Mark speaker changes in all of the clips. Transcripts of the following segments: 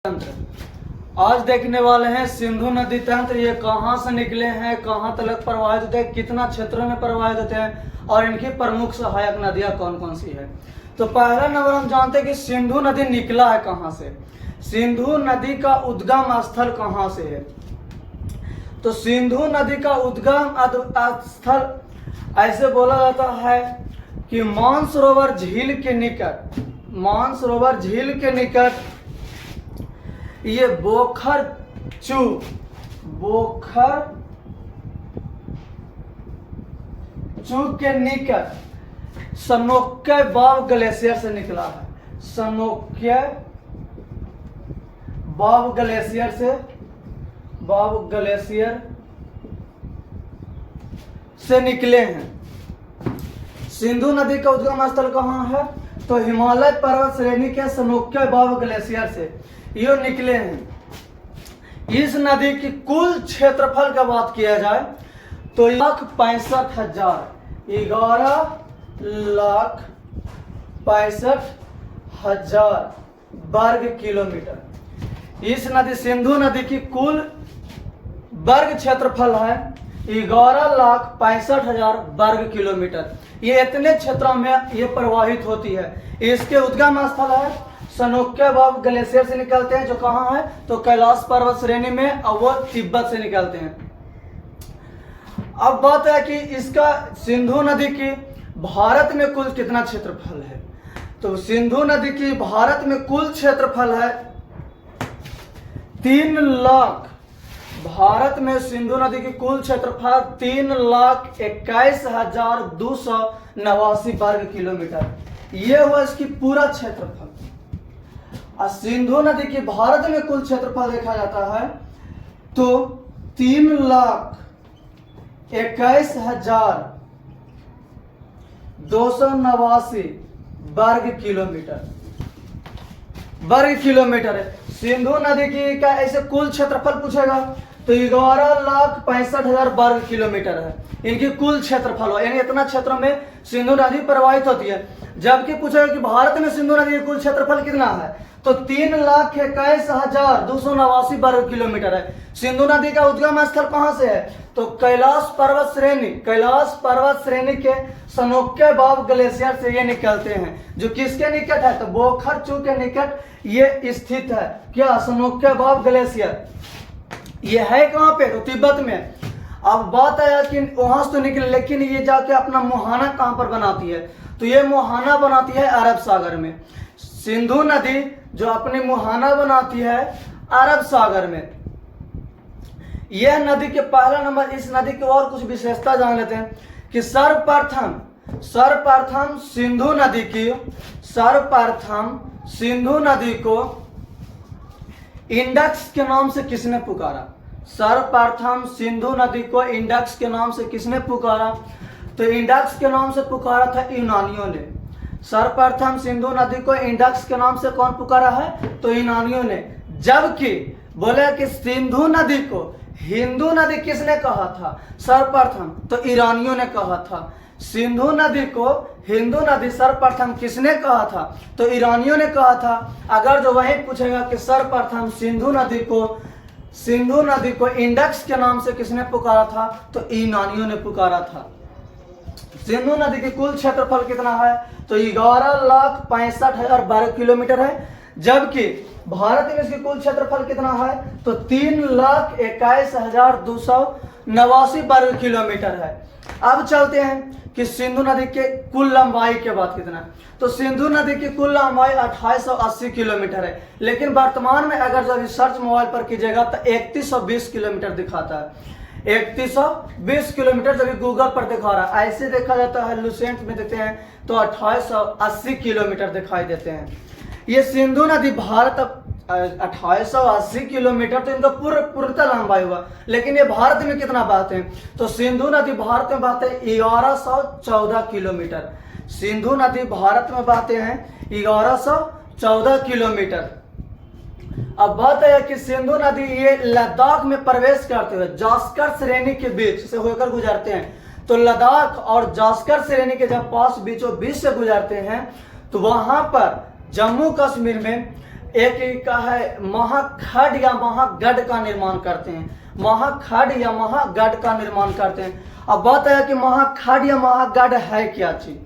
Speaker 1: तंत्र आज देखने वाले हैं सिंधु नदी तंत्र। ये कहाँ से निकले हैं, कहाँ तक प्रवाहित होते हैं, कितना क्षेत्र में प्रवाहित होते हैं और इनकी प्रमुख सहायक नदियाँ कौन कौन सी है। तो पहला नंबर हम जानते हैं कि सिंधु नदी निकला है कहाँ से। सिंधु नदी का उद्गम स्थल कहाँ से है। तो सिंधु नदी का उद्गम स्थल ऐसे बोला जाता है कि मानसरोवर झील के निकट, मानसरोवर झील के निकट ये बोखर चू के निकट सनोक्य बाव ग्लेशियर से निकला है। सनोक्य बाव ग्लेशियर से निकले हैं। सिंधु नदी का उद्गम स्थल कहाँ है, तो हिमालय पर्वत श्रेणी के सनोक्य बाव ग्लेशियर से ये निकले हैं। इस नदी की कुल क्षेत्रफल का बात किया जाए तो 11,65,00,000 वर्ग किलोमीटर। इस नदी सिंधु नदी की कुल वर्ग क्षेत्रफल है 11,65,000 वर्ग किलोमीटर। ये इतने क्षेत्रों में ये प्रवाहित होती है। इसके उद्गम स्थल है सनोक्य बाव ग्लेशियर से निकलते हैं, जो कहाँ है तो कैलाश पर्वत श्रेणी में, और वो तिब्बत से निकलते हैं। अब बात है कि इसका सिंधु नदी की भारत में कुल कितना क्षेत्रफल है। तो सिंधु नदी की भारत में कुल क्षेत्रफल है 3 लाख। भारत में सिंधु नदी की कुल क्षेत्रफल 3,21,289 वर्ग किलोमीटर। ये हुआ इसकी पूरा क्षेत्रफल। और सिंधु नदी की भारत में कुल क्षेत्रफल देखा जाता है तो 3,21,289 वर्ग किलोमीटर है। सिंधु नदी की का ऐसे कुल क्षेत्रफल पूछेगा तो 11,65,000 वर्ग किलोमीटर है इनकी कुल क्षेत्रफल हो, यानी इतना क्षेत्रों में सिंधु नदी प्रवाहित होती है। जबकि पूछेगा कि भारत में सिंधु नदी का कुल क्षेत्रफल कितना है तो 3,21,289 वर्ग किलोमीटर है। सिंधु नदी का उद्गम स्थल कहाँ से है तो कैलाश पर्वत श्रेणी के सनोक्य बाव ग्लेशियर से ये निकलते हैं, जो किसके निकट है तो बोखर चू के निकट ये स्थित है। क्या सनोक्य बाव ग्लेशियर ये है कहाँ पे तो तिब्बत में। अब बात आया कि वहां से तो निकले, लेकिन ये जाके अपना मुहाना कहाँ पर बनाती है तो ये मुहाना बनाती है अरब सागर में। सिंधु नदी जो अपनी मुहाना बनाती है अरब सागर में। यह नदी के पहला नंबर, इस नदी की और कुछ विशेषता जान लेते हैं कि सर्वप्रथम सिंधु नदी को इंडस के नाम से किसने पुकारा। सर्वप्रथम सिंधु नदी को इंडस के नाम से किसने पुकारा तो इंडस के नाम से पुकारा था यूनानियों ने। सर्वप्रथम सिंधु नदी को इंडस के नाम से कौन पुकारा है तो यूनानियों ने। जबकि बोले कि सिंधु नदी को हिंदू नदी किसने कहा था सर्वप्रथम तो ईरानियों ने कहा था। सिंधु नदी को हिंदू नदी सर्वप्रथम किसने कहा था तो ईरानियों ने कहा था। अगर जो वही पूछेगा कि सर्वप्रथम सिंधु नदी को इंडस के नाम से किसने पुकारा था तो यूनानियों ने पुकारा था। सिंधु नदी की कुल क्षेत्रफल कितना है तो 11,65,000 वर्ग किलोमीटर है। जबकि भारत में इसकी कुल क्षेत्रफल कितना है तो 3,21,289 वर्ग किलोमीटर है। अब चलते हैं कि सिंधु नदी के कुल लंबाई के बाद कितना है तो सिंधु नदी की कुल लंबाई 2880 किलोमीटर है। लेकिन वर्तमान में अगर जब रिसर्च मोबाइल पर कीजिएगा तो 3120 किलोमीटर दिखाता है। 3120 किलोमीटर जब गूगल पर दिखा रहा है। ऐसे देखा जाता है लुसेंट में देते हैं तो 2880 किलोमीटर दिखाई देते हैं। ये सिंधु नदी भारत 2880 किलोमीटर तो इनका पूर्णतः लंबाई हुआ। लेकिन ये भारत में कितना बहते हैं तो सिंधु नदी भारत में बहते हैं 1114 किलोमीटर। सिंधु नदी भारत में बहते हैं 1114 किलोमीटर। अब बात है कि सिंधु नदी ये लद्दाख में प्रवेश करते हुए जास्कर श्रेणी के बीच से होकर गुजरते हैं। तो लद्दाख और जास्कर श्रेणी के जब पास बीचों बीच से गुजरते हैं तो वहां पर जम्मू कश्मीर में एक का है महाखड या महागढ़ का निर्माण करते हैं, महाखड या महागढ़ का निर्माण करते हैं। अब बात है कि महाखड या महागढ़ है क्या चीज,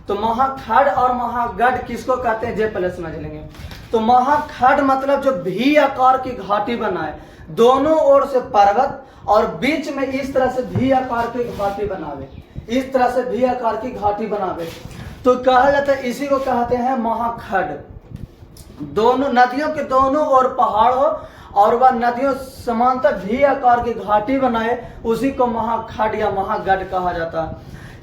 Speaker 1: तो महाखड और महागढ़ किसको कहते हैं, जे पहले समझ लेंगे। तो महाखड मतलब जो भी आकार की घाटी बनाए, दोनों ओर से पर्वत और बीच में इस तरह से भी आकार की घाटी बनावे, इस तरह से भी आकार की घाटी बनावे, तो कहा जाता है, इसी को कहते हैं महाखड। दोनों नदियों के दोनों ओर पहाड़ हो और वह नदियों समांतर भी आकार की घाटी बनाए, उसी को महाखड या महागढ़ कहा जाता है।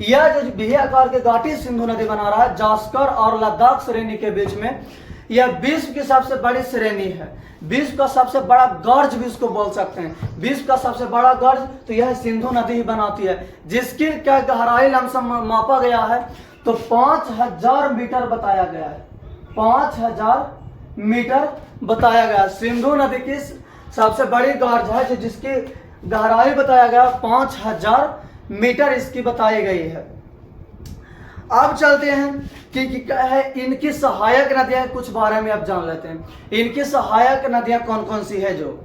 Speaker 1: यह जो भी आकार की घाटी सिंधु नदी बना रहा है जास्कर और लद्दाख श्रेणी के बीच में, यह विश्व की सबसे बड़ी श्रेणी है, विश्व का सबसे बड़ा गर्ज भी इसको बोल सकते हैं, विश्व का सबसे बड़ा गर्ज तो यह सिंधु नदी ही बनाती है, जिसकी क्या गहराई लमसम मापा गया है तो 5000 मीटर बताया गया है, 5000 मीटर बताया गया। सिंधु नदी की सबसे बड़ी गर्ज है जिसकी गहराई बताया गया 5000 मीटर इसकी बताई गई है। अब चलते हैं कि क्या है इनकी सहायक नदियां, कुछ बारे में अब जान लेते हैं। इनकी सहायक नदियां कौन कौन सी है, जो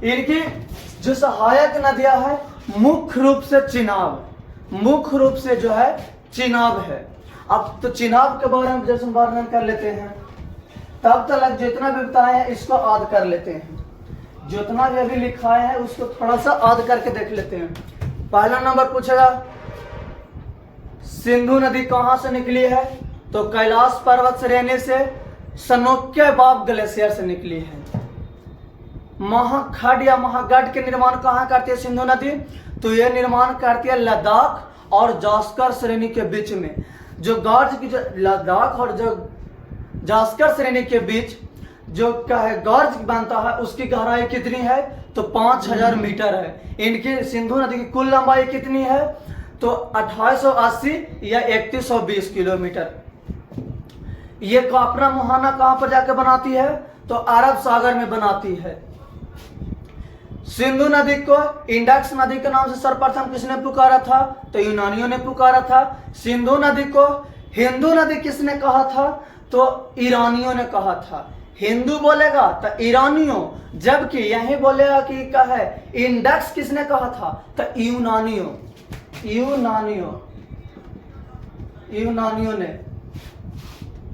Speaker 1: इनकी जो सहायक नदियां है मुख्य रूप से चिनाब, मुख्य रूप से जो है चिनाब है। अब तो चिनाब के बारे में जैसे वर्णन कर लेते हैं, तब तक जितना भी बताए हैं इसको याद कर लेते हैं, जितना भी अभी लिखा है उसको थोड़ा सा याद करके देख लेते हैं। पहला नंबर पूछेगा सिंधु नदी कहां से निकली है, तो कैलाश पर्वत श्रेणी से स्नोक्यबाब ग्लेशियर से निकली है। महाखड या महागढ़ के निर्माण कहां करती है सिंधु नदी, तो यह निर्माण करती है लद्दाख और जास्कर श्रेणी के बीच में। जो गर्ज की जो लद्दाख और जो जास्कर श्रेणी के बीच जो क्या है गर्ज बनता है, उसकी गहराई कितनी है, तो 5000 मीटर है। इनकी सिंधु नदी की कुल लंबाई कितनी है, तो 2880 या 3120 किलोमीटर। ये अपना मुहाना कहां पर जाकर बनाती है, तो अरब सागर में बनाती है। सिंधु नदी को इंडक्स नदी के नाम से सर्वप्रथम किसने पुकारा था, तो यूनानियों ने पुकारा था। सिंधु नदी को हिंदू नदी किसने कहा था, तो ईरानियों ने कहा था। हिंदू बोलेगा तो ईरानियों, जबकि यही बोलेगा कि क्या है इंडक्स किसने कहा था, तो यूनानियों, यूनानियों ने।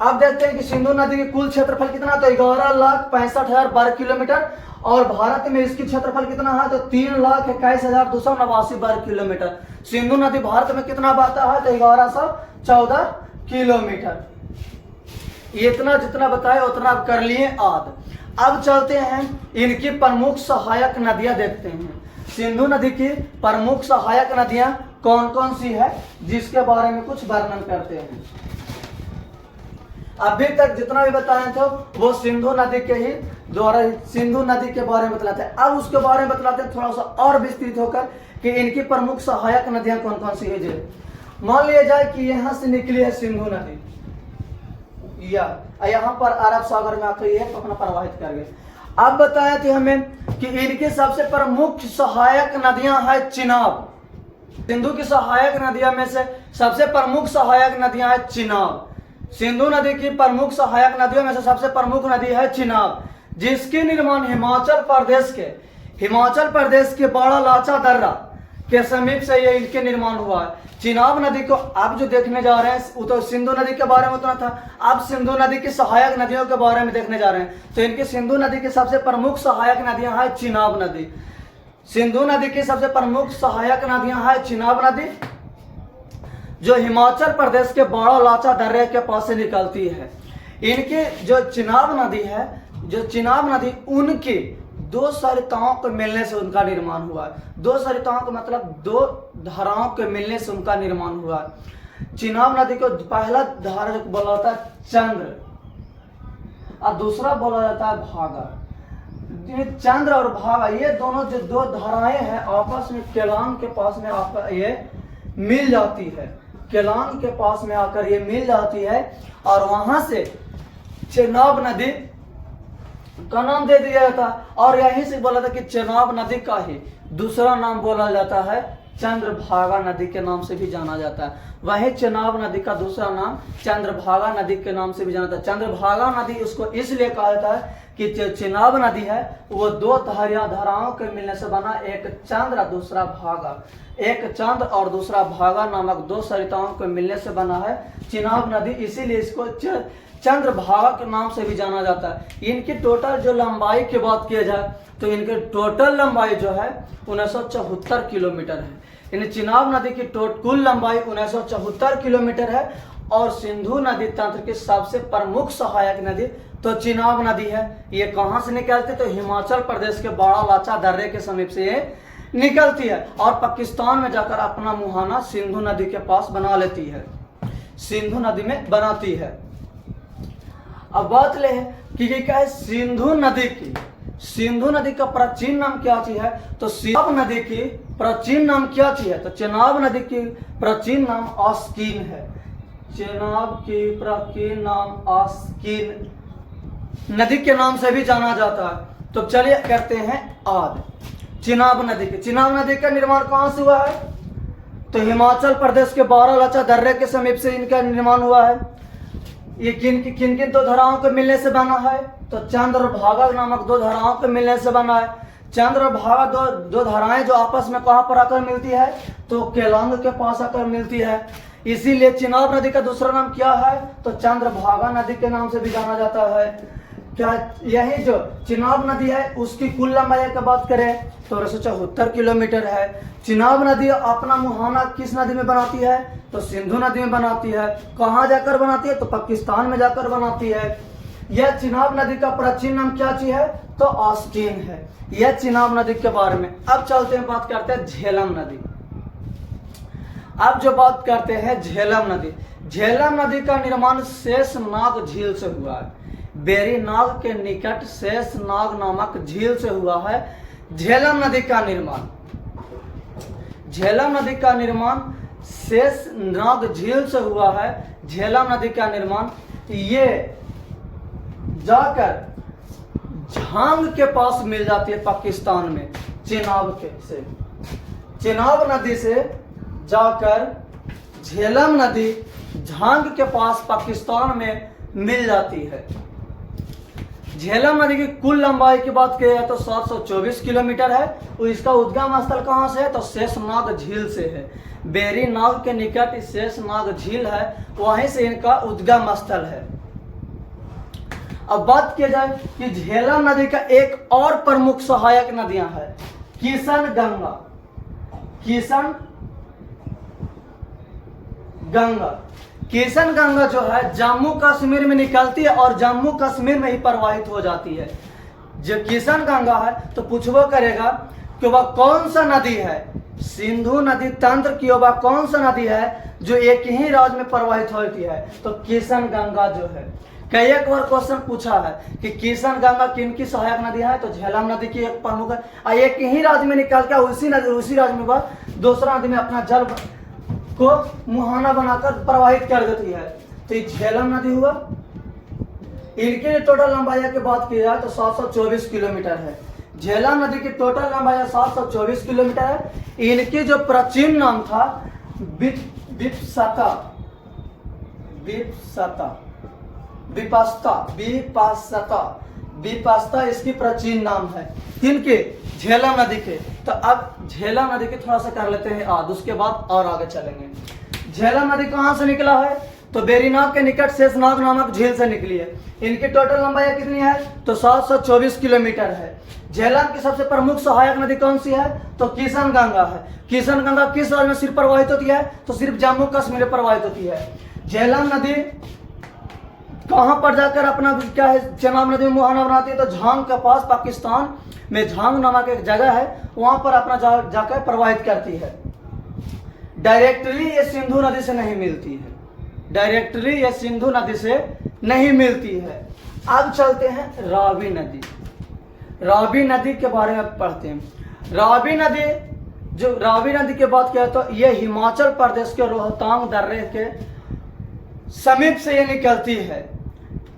Speaker 1: अब देखते हैं कि सिंधु नदी की कुल क्षेत्रफल कितना, तो 11,65,000 वर्ग किलोमीटर, और भारत में इसकी क्षेत्रफल कितना है, तो 3,21,289 वर्ग किलोमीटर। सिंधु नदी भारत में कितना बहता है, तो 1114 किलोमीटर। इतना जितना बताए उतना आप कर लिए आद। अब चलते हैं इनकी प्रमुख सहायक नदियां देखते हैं। सिंधु नदी की प्रमुख सहायक नदियां कौन कौन सी है, जिसके बारे में कुछ वर्णन करते हैं। अभी तक जितना भी बताए थे वो सिंधु नदी के ही द्वारा सिंधु नदी के बारे में बतलाते हैं। अब उसके बारे में बतलाते हैं थोड़ा सा और विस्तृत होकर कि इनकी प्रमुख सहायक नदियां कौन कौन सी है। मान लिया जाए कि यहाँ से निकली है सिंधु नदी, या यहाँ पर अरब सागर में आकर यह अपना प्रवाहित कर गए। अब बताया थे हमें कि इनकी सबसे प्रमुख सहायक नदियां है चिनाब। सिंधु की सहायक नदियों में से सबसे प्रमुख सहायक नदियां है चिनाब। सिंधु नदी की प्रमुख सहायक नदियों में से सबसे प्रमुख नदी है चिनाब, जिसके निर्माण हिमाचल प्रदेश के बड़ा लाचा दर्रा के समीप से ये इनके निर्माण हुआ है। चिनाब नदी को आप जो देखने जा रहे हैं वो तो सिंधु नदी के बारे में उतना था, आप सिंधु नदी की सहायक नदियों के बारे में देखने जा रहे हैं। तो इनकी सिंधु नदी की सबसे प्रमुख सहायक नदियां हैं चिनाब नदी। सिंधु नदी की सबसे प्रमुख सहायक नदियां हैं चिनाब नदी, जो हिमाचल प्रदेश के बड़ा लाचा दर्रे के पास से निकलती है। इनकी जो चिनाब नदी है, जो चिनाब नदी उनकी दो सरिताओं के मिलने से उनका निर्माण हुआ है। दो सरिताओं का मतलब दो धाराओं के मिलने से उनका निर्माण हुआ है। चिनाब नदी को पहला धारा जो बोला जाता है चंद्र और दूसरा बोला जाता है भागा। चंद्र और भागा ये दोनों जो दो धाराएं हैं आपस में केलांग के पास में आकर ये मिल जाती है। केलांग के पास में आकर ये मिल जाती है और वहां से चिनाब नदी का नाम दे दिया जाता है। और यहीं से बोला था कि चिनाब नदी का ही दूसरा नाम बोला जाता है चंद्रभागा नदी के नाम से भी जाना जाता है। वही चेनाब नदी का दूसरा नाम चंद्रभागा नदी के नाम से भी जाना जाता है। चंद्रभागा नदी उसको इसलिए कहा जाता है कि जो चेनाब नदी है वो दो धाराओं के मिलने से बना, एक चंद्र दूसरा भागा, एक चंद्र और दूसरा भागा नामक दो सरिताओं के मिलने से बना है चेनाब नदी, इसीलिए इसको चंद्रभागा के नाम से भी जाना जाता है। इनकी टोटल जो लंबाई की बात किया जाए तो इनकी टोटल लंबाई जो है 1974 किलोमीटर है। इन चेनाब नदी की कुल लंबाई 1974 किलोमीटर है। और सिंधु नदी तंत्र की सबसे प्रमुख सहायक नदी तो चेनाब नदी है। ये कहाँ से निकलती है तो हिमाचल प्रदेश के बारालाचा दर्रे के समीप से ये निकलती है और पाकिस्तान में जाकर अपना मुहाना सिंधु नदी के पास बना लेती है, सिंधु नदी में बनाती है। अब बात ले कि ये क्या है, सिंधु नदी की, सिंधु नदी का प्राचीन नाम क्या चीज है तो चेनाब नदी की प्राचीन नाम क्या चीज है तो चेनाब नदी की प्राचीन नाम आस्कीन है। चेनाब की प्राचीन नाम आस्कीन नदी के नाम से भी जाना जाता है। तो चलिए करते हैं आद चेनाब नदी के। चेनाब नदी का निर्माण कहाँ से हुआ है तो हिमाचल प्रदेश के बारालाचा दर्रे के समीप से इनका निर्माण हुआ है। ये किन किन दो धाराओं के मिलने से बना है तो चंद्र और भागा नामक दो धाराओं के मिलने से बना है। चंद्र और भागा दो धाराएं जो आपस में कहाँ पर आकर मिलती है तो केलांग के पास आकर मिलती है, इसीलिए चेनाब नदी का दूसरा नाम क्या है तो चंद्रभागा नदी के नाम से भी जाना जाता है। क्या यही जो चेनाब नदी है उसकी कुल लंबाई की बात करें तो 174 किलोमीटर है। चेनाब नदी अपना मुहाना किस नदी में बनाती है तो सिंधु नदी में बनाती है। कहाँ जाकर बनाती है तो पाकिस्तान में जाकर बनाती है। यह चेनाब नदी का प्राचीन नाम क्या चीज है तो आस्कीन है। यह चेनाब नदी के बारे में। अब चलते हैं, बात करते हैं झेलम नदी। अब जो बात करते हैं झेलम नदी, झेलम नदी का निर्माण शेषनाग झील से हुआ है। बेरीनाग के निकट शेषनाग नामक झील से हुआ है झेलम नदी का निर्माण। झेलम नदी का निर्माण शेषनाग झील से हुआ है। झेलम नदी का निर्माण ये जाकर झांग के पास मिल जाती है पाकिस्तान में, चेनाब के से, चेनाब नदी से जाकर झेलम नदी झांग के पास पाकिस्तान में मिल जाती है। झेलम नदी की कुल लंबाई की बात की जाए तो 724 किलोमीटर है और इसका उद्गम स्थल कहाँ से है तो शेषनाग झील से है। बेरीनाग के निकट शेषनाग झील है, वहीं से इनका उद्गम स्थल है। अब बात की जाए कि झेलम नदी का एक और प्रमुख सहायक नदियां हैं किशन गंगा। किशन गंगा, किशन गंगा जो है जम्मू कश्मीर में निकलती है और जम्मू कश्मीर में ही प्रवाहित हो जाती है। जो किशन गंगा है तो पूछबो करेगा कि वह कौन सा नदी है, सिंधु नदी तंत्र की वह कौन सा नदी है जो एक ही राज्य में प्रवाहित होती है तो किशन गंगा जो है। कई एक बार क्वेश्चन पूछा है कि किशन गंगा किन की सहायक नदी है तो झेलम नदी की एक प्रमुख है। एक ही राज्य में निकल के उसी राज्य में वह दूसरा नदी में अपना जल को मुहाना बनाकर प्रवाहित कर देती है तो ये झेलम नदी हुआ। इनकी टोटल लंबाई की बात की जाए तो 724 किलोमीटर है। झेलम नदी की टोटल लंबाई 724 किलोमीटर है। इनकी जो प्राचीन नाम था विपास्ता इसकी प्राचीन नाम है। किनके झेलम नदी के। तो अब झेलम नदी के थोड़ा सा कर लेते हैं आज, उसके बाद और आगे चलेंगे। झेलम नदी कहाँ से निकला है तो बेरीनाग के निकट शेषनाग नामक झील से निकली है। इनकी टोटल लंबाई कितनी है तो 724 किलोमीटर है। झेलम की सबसे प्रमुख सहायक नदी कौन सी है तो किशन गंगा है। किशन गंगा किस राज्य में सिर्फ प्रवाहित होती है तो सिर्फ जम्मू कश्मीर में प्रवाहित होती है। झेलम नदी कहाँ पर जाकर अपना क्या है चेनाब नदी में मुहाना बनाती है तो झांग के पास पाकिस्तान में झांग नामक एक जगह है, वहां पर अपना जाकर प्रवाहित करती है। डायरेक्टली ये सिंधु नदी से नहीं मिलती है, डायरेक्टली ये सिंधु नदी से नहीं मिलती है। अब चलते हैं रावी नदी। रावी नदी के बारे में पढ़ते हैं। रावी नदी जो रावी नदी की बात किया तो ये हिमाचल प्रदेश के रोहतांग दर्रे के समीप से ये निकलती है।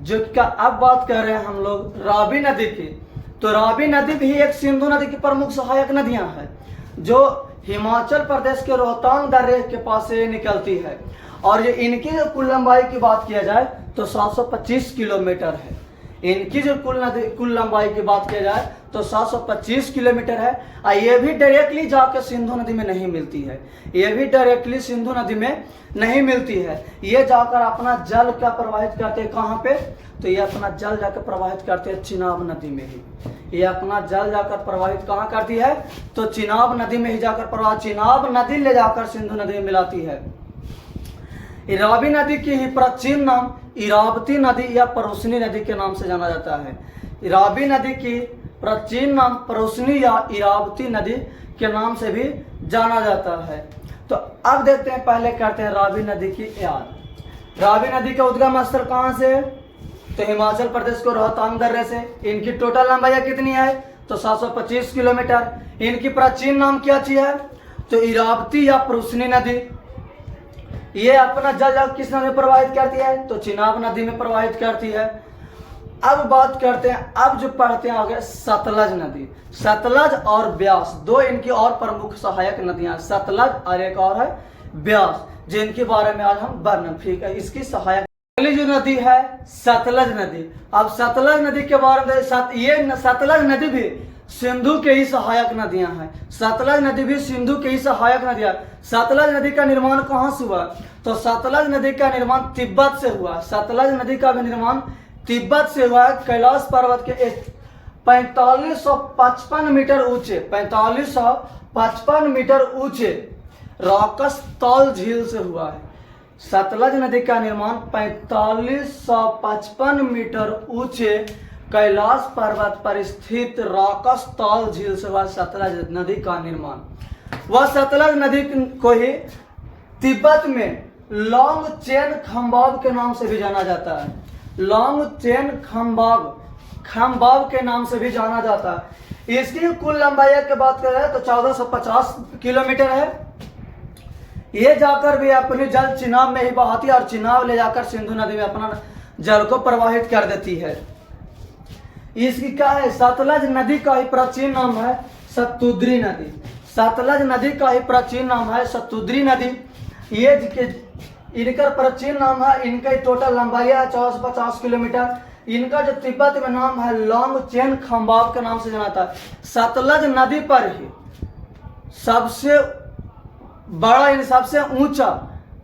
Speaker 1: जो का अब बात कर रहे हैं हम लोग रावी नदी की, तो रावी नदी भी एक सिंधु नदी की प्रमुख सहायक नदियां हैं। जो हिमाचल प्रदेश के रोहतांग दर्रे के पास से निकलती है। और ये इनकी जो कुल लंबाई की बात किया जाए तो 725 किलोमीटर है। इनकी जो कुल लंबाई की बात किया जाए तो 725 किलोमीटर है। और ये भी डायरेक्टली जाकर सिंधु नदी में नहीं मिलती है। ये भी डायरेक्टली सिंधु नदी में नहीं मिलती है। ये जाकर अपना जल क्या प्रवाहित करते हैं, कहाँ पे, तो ये अपना जल जाकर प्रवाहित करते हैं चिनाब नदी में ही। ये अपना जल जाकर प्रवाहित कहाँ करती है, तो चिनाब नदी में ही जाकर प्रवाहित, चिनाब नदी ले जाकर सिंधु नदी में मिलाती है। इरावती नदी की ही प्राचीन नाम इरावती नदी या परोसनी नदी के नाम से जाना जाता है। इरावती नदी की प्राचीन नाम परोसनी या इरावती नदी के नाम से भी जाना जाता है। तो अब देखते हैं, पहले करते हैं रावी नदी की याद। रावी नदी का उद्गम स्थल कहाँ से, तो हिमाचल प्रदेश को रोहतांग दर्रे से। इनकी टोटल लंबाई कितनी है, तो 725 किलोमीटर। इनकी प्राचीन नाम क्या चीज है, तो इरावती या परोसनी नदी। ये अपना जल किस नदी में प्रवाहित करती है, तो चिनाब नदी में प्रवाहित करती है। अब बात करते हैं, अब जो पढ़ते हैं आगे सतलज नदी। सतलज और ब्यास दो इनकी और प्रमुख सहायक नदियां, सतलज और एक और है ब्यास, जिनके बारे में आज हम वर्णन, ठीक है, इसकी सहायक। अगली जो नदी है सतलज नदी। अब सतलज नदी के बारे में ये सतलज नदी भी सिंधु के ही सहायक नदियां हैं। सतलज नदी भी सिंधु के ही सहायक नदियां। सतलज नदी का निर्माण कहाँ से हुआ, तो सतलज नदी का निर्माण तिब्बत से हुआ। सतलज नदी का भी निर्माण तिब्बत से हुआ है। कैलाश पर्वत के 4555 मीटर ऊंचे, 4555 मीटर ऊंचे राकस झील से हुआ है। सतलज नदी का निर्माण 4555 मीटर ऊंचे कैलाश पर्वत पर स्थित राकस झील से हुआ सतलज नदी का निर्माण। वह सतलज नदी को ही तिब्बत में लॉन्ग चेन खंबाब के नाम से भी जाना जाता है। लॉन्ग चेन खंबाब के नाम से भी जाना जाता है। इसकी कुल लंबाई की बात करें तो 1450 किलोमीटर है। ये जाकर भी अपनी जल चिनाब में ही बहाती है और चिनाब ले जाकर सिंधु नदी में अपना जल को प्रवाहित कर देती है। इसकी क्या है, सतलज नदी का ही प्राचीन नाम है सतुद्री नदी। सतलज नदी का ही प्राचीन नाम है सतुद्री नदी। ये इनका प्राचीन नाम है, इनका टोटल लंबाई है 450 किलोमीटर। इनका जो तिब्बत में नाम है लॉन्ग चेन खंबाब के नाम से जाना था। सतलज नदी पर ही सबसे बड़ा, सबसे ऊंचा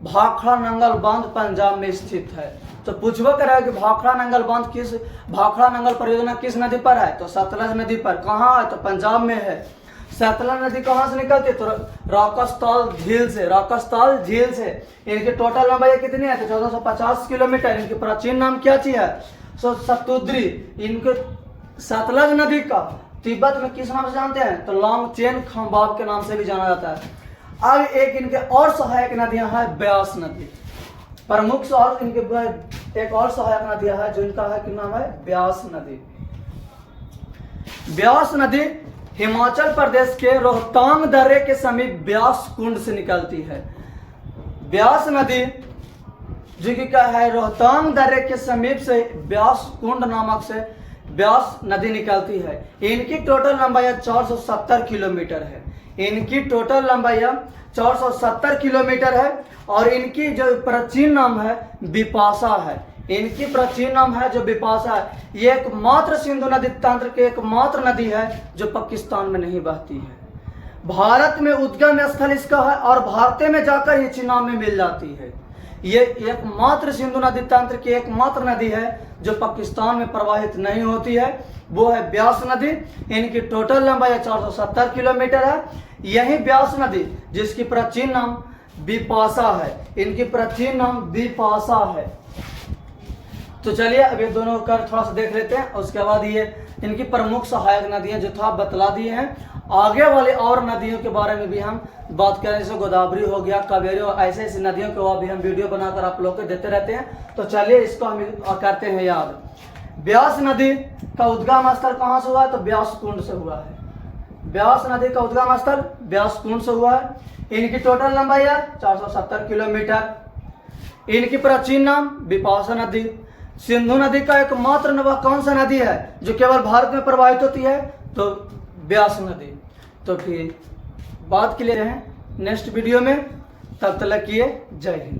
Speaker 1: भाखड़ा नंगल बांध पंजाब में स्थित है। तो पूछवा कर है कि भाखड़ा नंगल बांध भाखड़ा नंगल परियोजना किस नदी पर है, तो सतलज नदी पर। कहाँ है, तो पंजाब में है। सतलज नदी कहाँ से निकलती है, तो राकस झील से। राकस झील से इनकी टोटल लंबाई कितनी है, तो 1450 किलोमीटर। इनकी प्राचीन नाम क्या चीज है, सो सतुद्री। इनके सतलज नदी का तिब्बत में किस नाम से जानते हैं, तो लॉन्ग चेन खंबाब के नाम से भी जाना जाता है। अब एक इनके और सहायक नदियां हैं ब्यास नदी। प्रमुख और इनके एक और सहायक नदियां है जो इनका है कि नाम है ब्यास नदी। ब्यास नदी हिमाचल प्रदेश के रोहतांग दर्रे के समीप ब्यास कुंड से निकलती है। ब्यास नदी जो कि क्या है, रोहतांग दर्रे के समीप से ब्यास कुंड नामक से ब्यास नदी निकलती है। इनकी टोटल लंबाई 470 किलोमीटर है। इनकी टोटल लंबाई 470 किलोमीटर है। और इनकी जो प्राचीन नाम है बिपाशा है। इनकी प्राचीन नाम है जो बिपाशा है। ये एकमात्र सिंधु नदी तंत्र की एकमात्र नदी है जो पाकिस्तान में नहीं बहती है। भारत में उद्गम स्थल इसका है और भारत में जाकर ये चिनाब में मिल जाती है। ये एकमात्र सिंधु नदी तंत्र की एकमात्र नदी है जो पाकिस्तान में प्रवाहित नहीं होती है, वो है ब्यास नदी। इनकी टोटल लंबाई 470 किलोमीटर है। यही ब्यास नदी जिसकी प्राचीन नाम बिपाशा है, इनकी प्राचीन नाम बिपाशा है। तो चलिए अब ये दोनों कर थोड़ा सा देख लेते हैं। उसके बाद ये इनकी प्रमुख सहायक नदियां जो था बतला दिए हैं। आगे वाले और नदियों के बारे में भी हम बात करें, जैसे गोदावरी हो गया, कावेरी, ऐसे ऐसी नदियों के भी हम वीडियो बनाकर आप लोग को देते रहते हैं। तो चलिए इसको हम करते हैं याद। ब्यास नदी का उद्गम स्थल कहाँ से हुआ है, तो ब्यास कुंड से हुआ है। ब्यास नदी का उद्गम स्थल ब्यास कुंड से हुआ है। इनकी टोटल लंबाई है 470 किलोमीटर। इनकी प्राचीन नाम बिपाशा नदी। सिंधु नदी का एकमात्र नवा कौन सा नदी है जो केवल भारत में प्रवाहित होती है, तो ब्यास नदी। तो फिर बात के लिए हैं नेक्स्ट वीडियो में, तब तक के लिए जय हिंद।